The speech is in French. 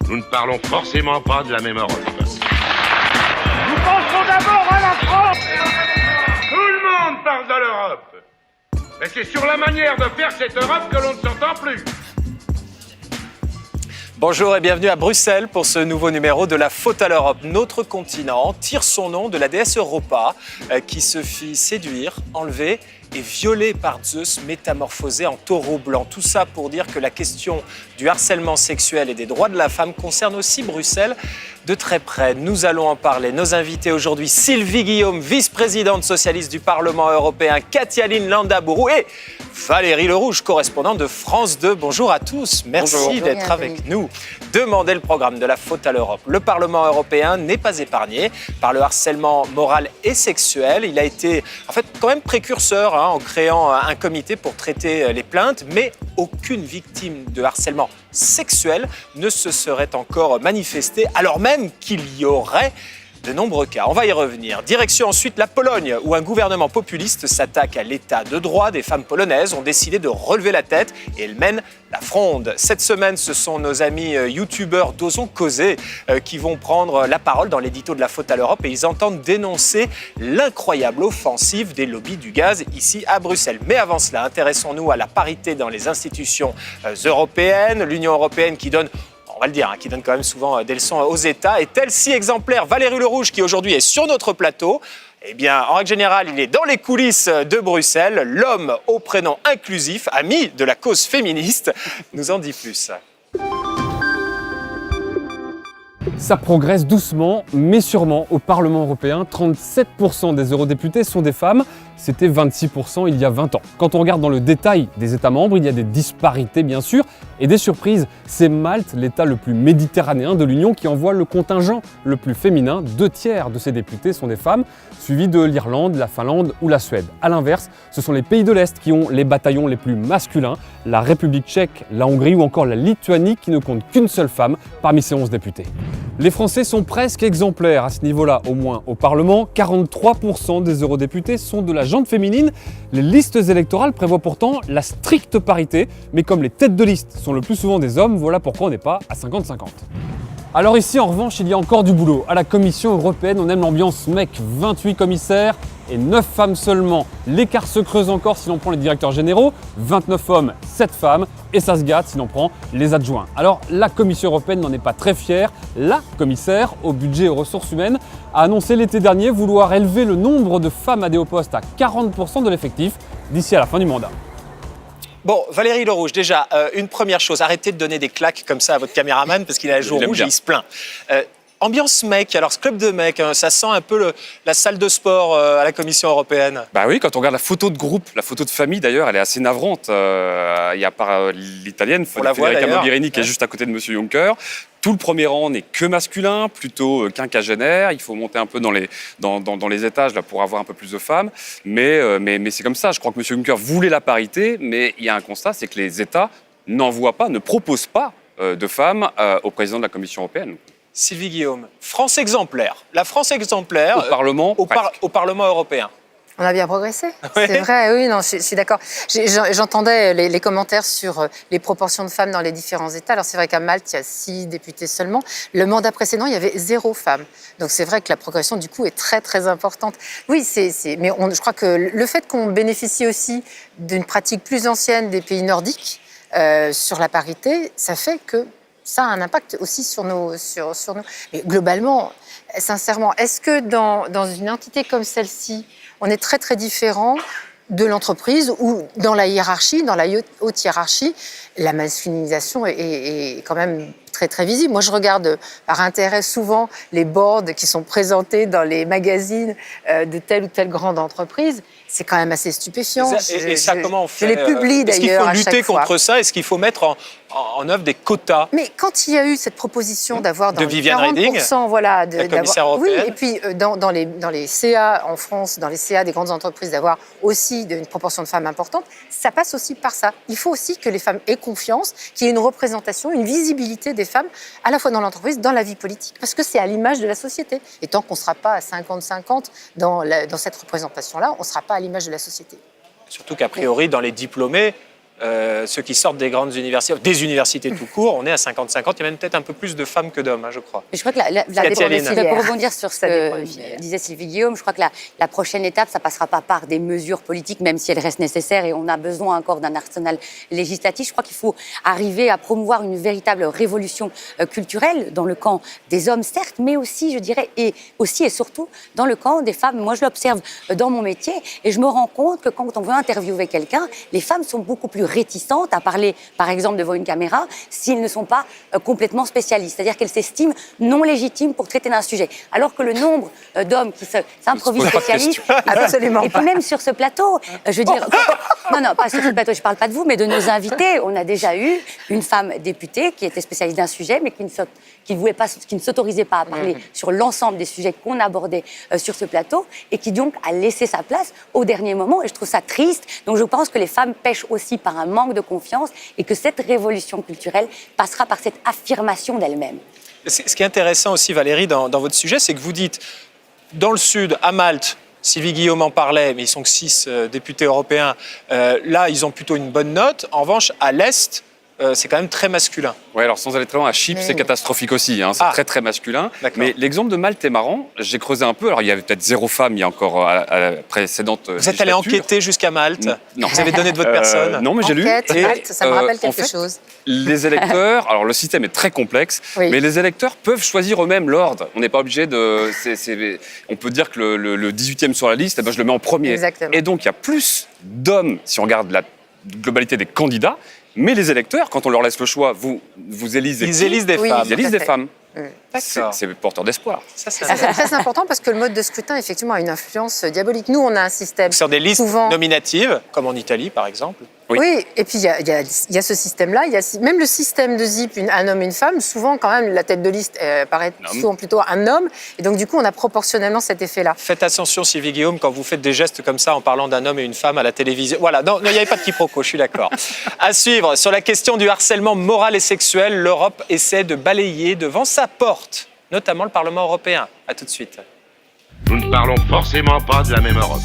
nous ne parlons forcément pas de la même Europe. Nous pensons d'abord à la France. Tout le monde parle de l'Europe. Mais c'est sur la manière de faire cette Europe que l'on ne s'entend plus. Bonjour et bienvenue à Bruxelles pour ce nouveau numéro de La Faute à l'Europe. Notre continent tire son nom de la déesse Europa qui se fit séduire, enlever et violé par Zeus, métamorphosé en taureau blanc. Tout ça pour dire que la question du harcèlement sexuel et des droits de la femme concerne aussi Bruxelles de très près. Nous allons en parler. Nos invités aujourd'hui, Sylvie Guillaume, vice-présidente socialiste du Parlement européen, Katia-Line Landaburu et Valérie Lerouge, correspondante de France 2. Bonjour à tous, merci d'être avec nous. Demandez le programme de La Faute à l'Europe. Le Parlement européen n'est pas épargné par le harcèlement moral et sexuel. Il a été en fait quand même précurseur en créant un comité pour traiter les plaintes, mais aucune victime de harcèlement sexuel ne se serait encore manifestée, alors même qu'il y aurait de nombreux cas. On va y revenir. Direction ensuite la Pologne, où un gouvernement populiste s'attaque à l'état de droit. Des femmes polonaises ont décidé de relever la tête et elles mènent la fronde. Cette semaine, ce sont nos amis youtubeurs d'Osons Causer qui vont prendre la parole dans l'édito de La Faute à l'Europe et ils entendent dénoncer l'incroyable offensive des lobbies du gaz ici à Bruxelles. Mais avant cela, intéressons-nous à la parité dans les institutions européennes. L'Union européenne qui donne, on va le dire, qui donne quand même souvent des leçons aux États. Est-elle si exemplaire? Valérie Lerouge, qui aujourd'hui est sur notre plateau, eh bien, en règle générale, il est dans les coulisses de Bruxelles. L'homme au prénom inclusif, ami de la cause féministe, nous en dit plus. Ça progresse doucement, mais sûrement au Parlement européen. 37% des eurodéputés sont des femmes. C'était 26% il y a 20 ans. Quand on regarde dans le détail des États membres, il y a des disparités bien sûr et des surprises. C'est Malte, l'État le plus méditerranéen de l'Union, qui envoie le contingent le plus féminin. 2/3 de ses députés sont des femmes, suivis de l'Irlande, la Finlande ou la Suède. A l'inverse, ce sont les pays de l'Est qui ont les bataillons les plus masculins, la République tchèque, la Hongrie ou encore la Lituanie qui ne compte qu'une seule femme parmi ses 11 députés. Les Français sont presque exemplaires à ce niveau-là, au moins au Parlement. 43% des eurodéputés sont de la gente féminine. Les listes électorales prévoient pourtant la stricte parité, mais comme les têtes de liste sont le plus souvent des hommes, voilà pourquoi on n'est pas à 50-50. Alors ici, en revanche, il y a encore du boulot. À la Commission européenne, on aime l'ambiance mec. 28 commissaires et 9 femmes seulement. L'écart se creuse encore si l'on prend les directeurs généraux. 29 hommes, 7 femmes. Et ça se gâte si l'on prend les adjoints. Alors la Commission européenne n'en est pas très fière. La commissaire au budget et aux ressources humaines a annoncé l'été dernier vouloir élever le nombre de femmes à des hauts postes à 40% de l'effectif d'ici à la fin du mandat. Bon, Valérie Lerouge, déjà, une première chose, arrêtez de donner des claques comme ça à votre caméraman parce qu'il a la joue rouge et il se plaint. Ambiance mec, alors ce club de mecs, ça sent un peu la salle de sport à la Commission européenne. Bah oui, quand on regarde la photo de groupe, la photo de famille d'ailleurs, elle est assez navrante. Il y a par l'italienne, Federica Mogherini qui est juste à côté de M. Juncker. Tout le premier rang n'est que masculin, plutôt quinquagénaire. Il faut monter un peu dans les étages là, pour avoir un peu plus de femmes. Mais c'est comme ça. Je crois que M. Juncker voulait la parité, mais il y a un constat, c'est que les États n'envoient pas, ne proposent pas de femmes au président de la Commission européenne. Sylvie Guillaume, France exemplaire. La France exemplaire au Parlement européen. On a bien progressé, Ouais. c'est vrai, oui, non, je suis d'accord. J'entendais les commentaires sur les proportions de femmes dans les différents États. Alors c'est vrai qu'à Malte, il y a 6 députés seulement. Le mandat précédent, il y avait 0 femmes. Donc c'est vrai que la progression, du coup, est très, très importante. Oui, mais je crois que le fait qu'on bénéficie aussi d'une pratique plus ancienne des pays nordiques sur la parité, ça fait que ça a un impact aussi sur nous. Mais globalement, sincèrement, est-ce que dans une entité comme celle-ci, on est très très différent de l'entreprise ou dans la hiérarchie, dans la haute hiérarchie, la masculinisation est quand même très très visible. Moi, je regarde par intérêt souvent les boards qui sont présentés dans les magazines de telle ou telle grande entreprise. C'est quand même assez stupéfiant. Et ça, comment on fait? Je les publie d'ailleurs à chaque fois. Est-ce qu'il faut lutter contre ça? Est-ce qu'il faut mettre en œuvre des quotas? Mais quand il y a eu cette proposition d'avoir dans de Viviane Reding, voilà, la commissaire européenne. Oui, et puis dans les CA en France, dans les CA des grandes entreprises, d'avoir aussi une proportion de femmes importante, ça passe aussi par ça. Il faut aussi que les femmes aient confiance, qu'il y ait une représentation, une visibilité des femmes, à la fois dans l'entreprise, dans la vie politique, parce que c'est à l'image de la société. Et tant qu'on ne sera pas à 50-50 dans cette représentation-là, on ne sera pas à l'image de la société. Surtout qu'a priori, dans les diplômés, ceux qui sortent des grandes universités, des universités tout court, on est à 50-50. Il y a même peut-être un peu plus de femmes que d'hommes, hein, je crois. Mais je crois que pour rebondir sur ce que disait Sylvie Guillaume, je crois que la prochaine étape, ça passera pas par des mesures politiques, même si elles restent nécessaires et on a besoin encore d'un arsenal législatif. Je crois qu'il faut arriver à promouvoir une véritable révolution culturelle dans le camp des hommes, certes, mais aussi, je dirais, et surtout dans le camp des femmes. Moi, je l'observe dans mon métier et je me rends compte que quand on veut interviewer quelqu'un, les femmes sont beaucoup plus réticentes à parler, par exemple, devant une caméra, s'ils ne sont pas complètement spécialistes. C'est-à-dire qu'elles s'estiment non légitimes pour traiter d'un sujet. Alors que le nombre d'hommes qui s'improvisent spécialistes... Absolument. Et puis même sur ce plateau, je veux dire... Non, pas sur ce plateau, je ne parle pas de vous, mais de nos invités. On a déjà eu une femme députée qui était spécialiste d'un sujet, mais qui ne s'autorisait pas à parler sur l'ensemble des sujets qu'on abordait sur ce plateau, et qui donc a laissé sa place au dernier moment. Et je trouve ça triste. Donc je pense que les femmes pêchent aussi par un manque de confiance et que cette révolution culturelle passera par cette affirmation d'elle-même. Ce qui est intéressant aussi, Valérie, dans votre sujet, c'est que vous dites, dans le Sud, à Malte, Sylvie Guillaume en parlait, mais ils sont que 6 députés européens, là, ils ont plutôt une bonne note. En revanche, à l'Est, c'est quand même très masculin. Oui, alors sans aller très loin, à Chypre, c'est catastrophique aussi. Hein, c'est très, très masculin. Mais l'exemple de Malte est marrant. J'ai creusé un peu. Alors, il y avait peut-être 0 femme, il y a encore à la précédente. Vous êtes allé enquêter jusqu'à Malte? Non. Vous avez donné de votre personne? Non, mais j'ai lu. Malte, ça me rappelle quelque en fait, chose. Les électeurs, alors le système est très complexe, mais les électeurs peuvent choisir eux-mêmes l'ordre. On n'est pas obligé de. On peut dire que le 18e sur la liste, je le mets en premier. Exactement. Et donc, il y a plus d'hommes, si on regarde la globalité des candidats. Mais les électeurs, quand on leur laisse le choix, vous élisez. Ils élisent des femmes. Ils élisent des femmes. D'accord. C'est porteur d'espoir. C'est très important parce que le mode de scrutin, effectivement, a une influence diabolique. Nous, on a un système. Sur des listes souvent nominatives, comme en Italie, par exemple. Oui, et puis il y a ce système-là. Même le système de ZIP, un homme, une femme, souvent, quand même, la tête de liste paraît souvent plutôt un homme. Et donc, du coup, on a proportionnellement cet effet-là. Faites attention, Sylvie Guillaume, quand vous faites des gestes comme ça en parlant d'un homme et une femme à la télévision. Voilà, non, il n'y avait pas de quiproquo, je suis d'accord. À suivre, sur la question du harcèlement moral et sexuel, l'Europe essaie de balayer devant sa porte, notamment le Parlement européen. À tout de suite. Nous ne parlons forcément pas de la même Europe.